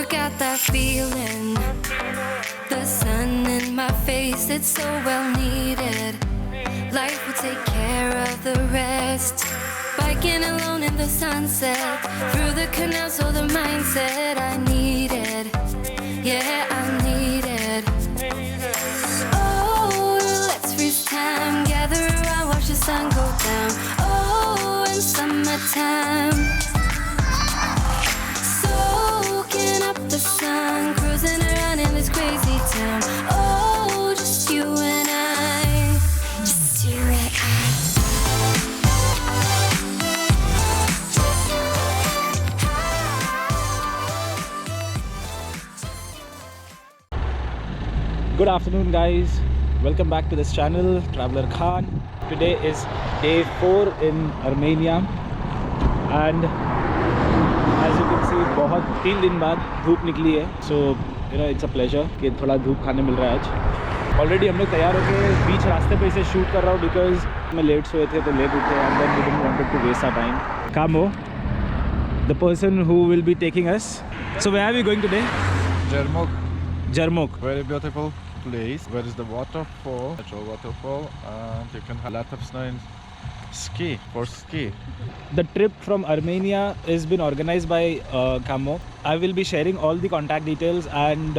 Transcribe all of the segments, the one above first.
got that feeling. The sun in my face, it's so well needed. Life will take care of the rest. Biking alone in the sunset, through the canal, so the mindset I needed. Yeah, I needed. Oh, let's freeze time, gather around, watch the sun go down. Oh, in summertime, soaking up the sun, cruising around in this crazy town. Oh, just you and I, just you and I. Good afternoon guys, welcome back to this channel, Traveler Khan. Today is day 4 in Armenia and as you can see बहुत 3 दिन बाद धूप निकली है. So you know it's a pleasure कि थोड़ा धूप खाने मिल रहा है आज. Already हम लोग तैयार होके बीच रास्ते पे इसे शूट कर रहा हूँ because मैं लेट सोए थे तो लेट उठे and then we didn't wanted to waste our time. Kamo, the person who will be taking us. So where are we going today? Jarmuk. Very beautiful place. Where is the waterfall, natural waterfall, and you can have a lot of snow and ski. The trip from Armenia is been organized by Kamo. I will be sharing all the contact details and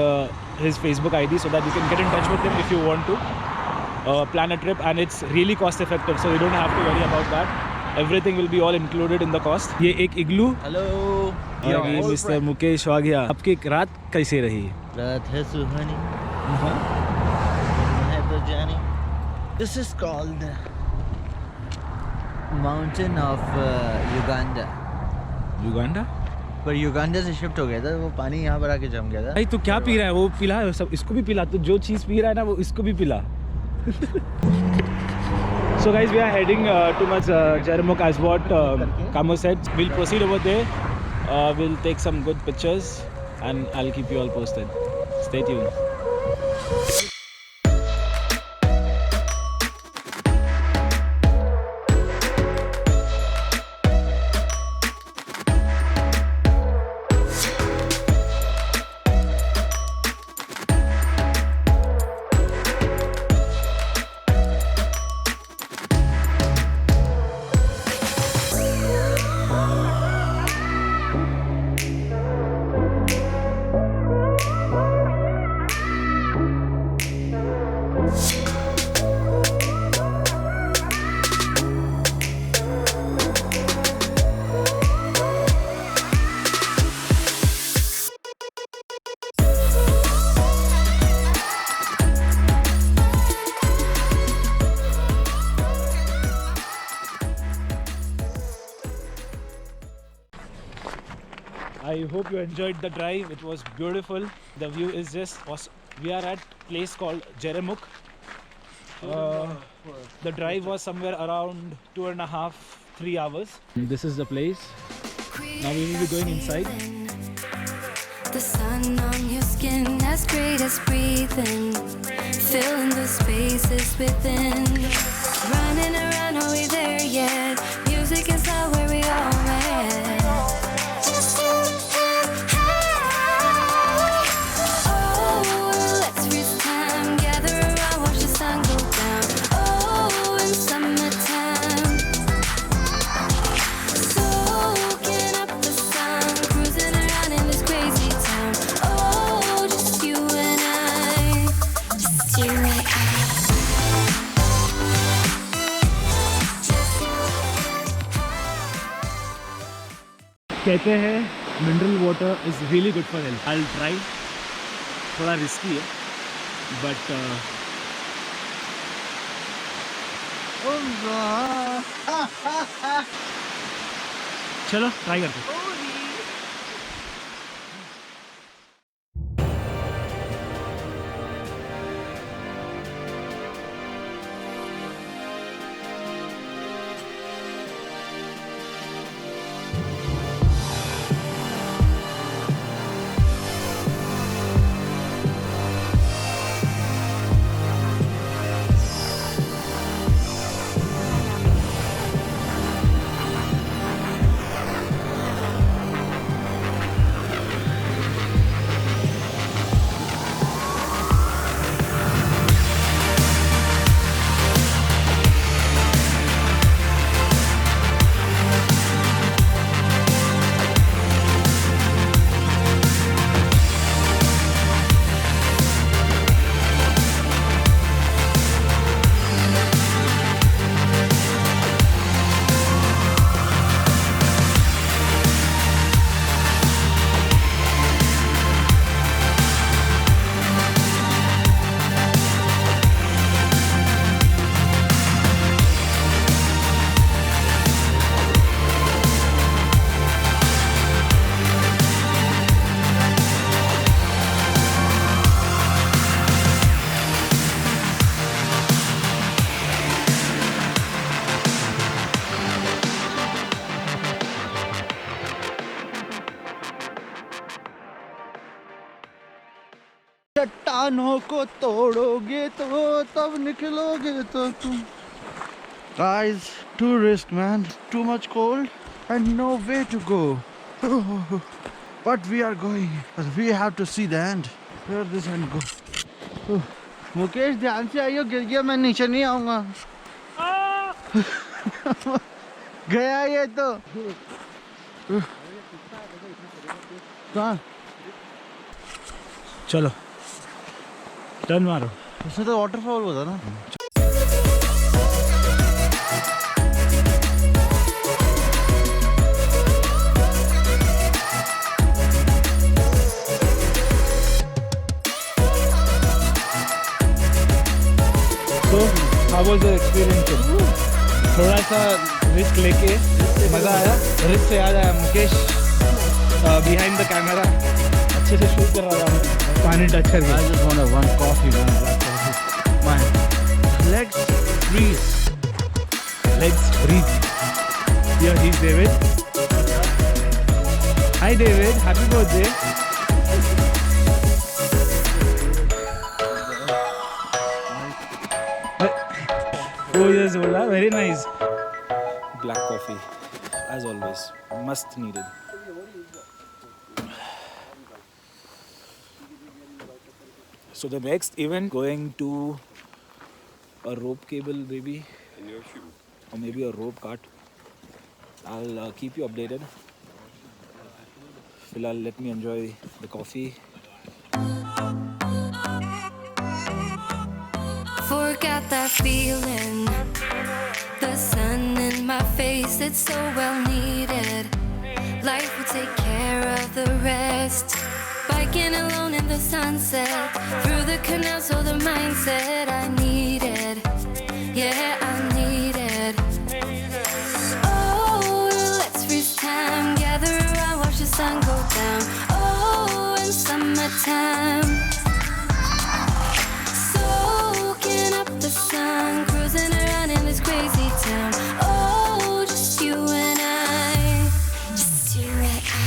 his Facebook ID so that you can get in touch with him if you want to plan a trip, and it's really cost effective, so you don't have to worry about that. Everything will be all included in the cost. ये एक इग्लू. Hello ये mister Mukesh वाघिया. आपकी रात कैसी रही? रात है सुहानी है तो जानी. This is called Mountain of Uganda. Uganda? पर युगांडा से शिफ्ट हो गया था, वो पानी यहाँ पर आके जम गया था. भाई तो क्या पी रहा है वो? पिला सब, इसको भी पिला. तो जो चीज़ पी रहा है ना वो इसको भी पिला. So guys, we are heading towards Jarmuk as what Kamo said. We'll proceed over there. We'll take some good pictures and I'll keep you all posted. Stay tuned. I hope you enjoyed the drive. It was beautiful. The view is just awesome. We are at a place called Jarmuk. The drive was somewhere around 2.5-3 hours. This is the place. Now we will be going inside. The sun on your skin, as great as breathing, filling the spaces within. Running around, are we there yet? Music is not where we all met. कहते हैं mineral water is really good for health. I will try. थोड़ा risky है but चलो try करते हैं. चट्टानों को तोड़ोगे तो तब निकलोगे तो तुम. Guys, too risk, man. Too much cold and no way to go. But we are going. We have to see the end. Where this end go? Mukesh ध्यान से आइयो, गिर गया मैं नीचे नहीं आऊंगा. गया ये तो. कहाँ? चलो टर्न मारो. उसमें तो वाटरफॉल होता ना. तो हाउ वाज योर एक्सपीरियंस? थोड़ा सा रिस्क लेके मज़ा आया. रिस्क से याद आया, मुकेश बिहाइंड द कैमरा अच्छे से शूट कर रहा था. पानी टच कर गया. I just want one coffee, man. Black coffee. My legs freeze. Legs breathe. Here he's David. Hi David, happy birthday. Oh yes, Ola, very nice. Black coffee, as always, must needed. So the next event going to a rope cable maybe, or maybe a rope cart. I'll keep you updated. Filal, let me enjoy the coffee. Forgot that feeling. The sun in my face, it's so well needed. Life will take care of the rest. Biking alone in the sunset, through the canal, so the mindset I needed. Yeah, I needed. Oh, let's freeze time, gather around, watch the sun go down. Oh, in summertime, soaking up the sun, cruising around in this crazy town. Oh, just you and I, just you and I.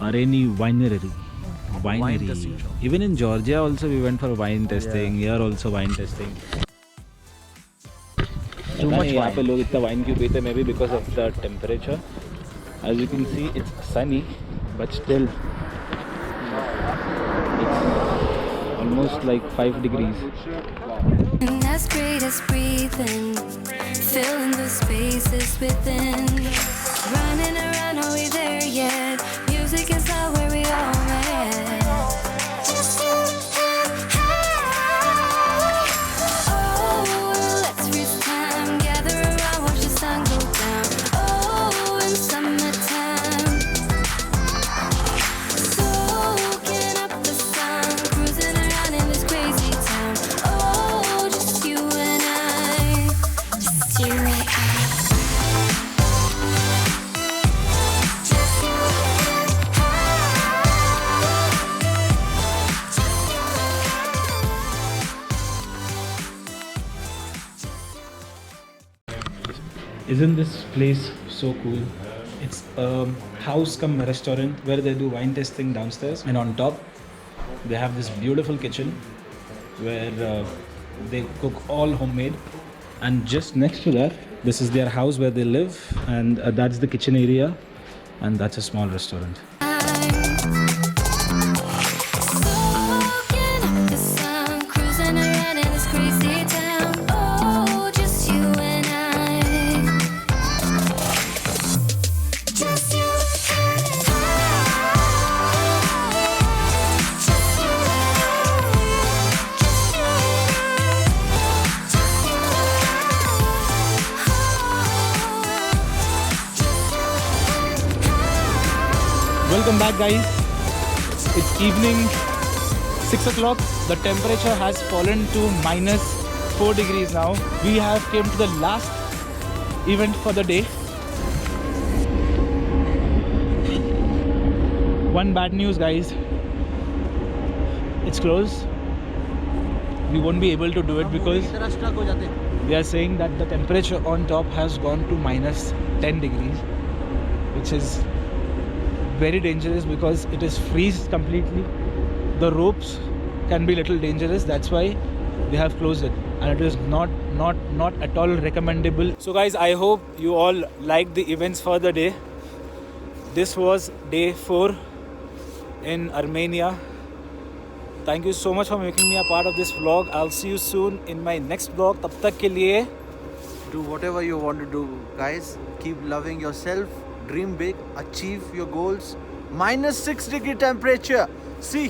Areni Winery. Even in Georgia also we went for wine testing. Here also wine testing. Too much यहाँ wine. पे लोग इतना wine क्यों पीते? Maybe because of the temperature. As you can see, it's sunny, but still it's almost like 5 degrees. And that's great as breathing, filling the spaces within. Running around, are we there yet? Music is not where we all met. Just you and I. Oh, let's freeze time, gather around, watch the sun go down. Oh, in summertime, soaking up the sun, cruising around in this crazy town. Oh, just you and I, just you and I. Isn't this place so cool? It's a house cum restaurant where they do wine testing downstairs, and on top they have this beautiful kitchen where they cook all homemade, and just next to that this is their house where they live, and that's the kitchen area, and that's a small restaurant. Soaking up the sun, cruising around in this crazy town. Oh, just you and I. Just you and I. Just you and I. Just you and I. Welcome back guys. It's evening 6 o'clock. The temperature has fallen to -4 degrees now. We have came to the last event for the day. One bad news guys. It's closed. We won't be able to do it because they are saying that the temperature on top has gone to -10 degrees, which is very dangerous because it is freeze completely. The ropes can be little dangerous, that's why they have closed it, and it is not at all recommendable. So guys, I hope you all liked the events for the day. This was day 4 in Armenia. Thank you so much for making me a part of this vlog. I'll see you soon in my next vlog. Tab tak ke liye, Do whatever you want to do, guys. Keep loving yourself. Dream big. Achieve your goals. -6-degree temperature. See.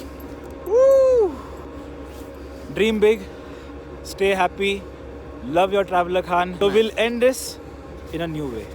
Woo! dream big, stay happy, love your Traveler Khan. So we'll end this in a new way.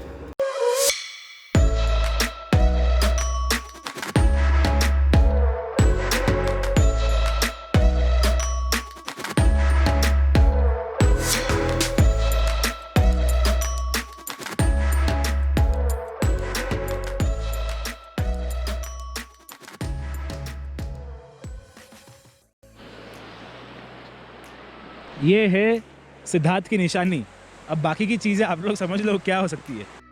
ये है सिद्धार्थ की निशानी. अब बाकी की चीज़ें आप लोग समझ लो क्या हो सकती है.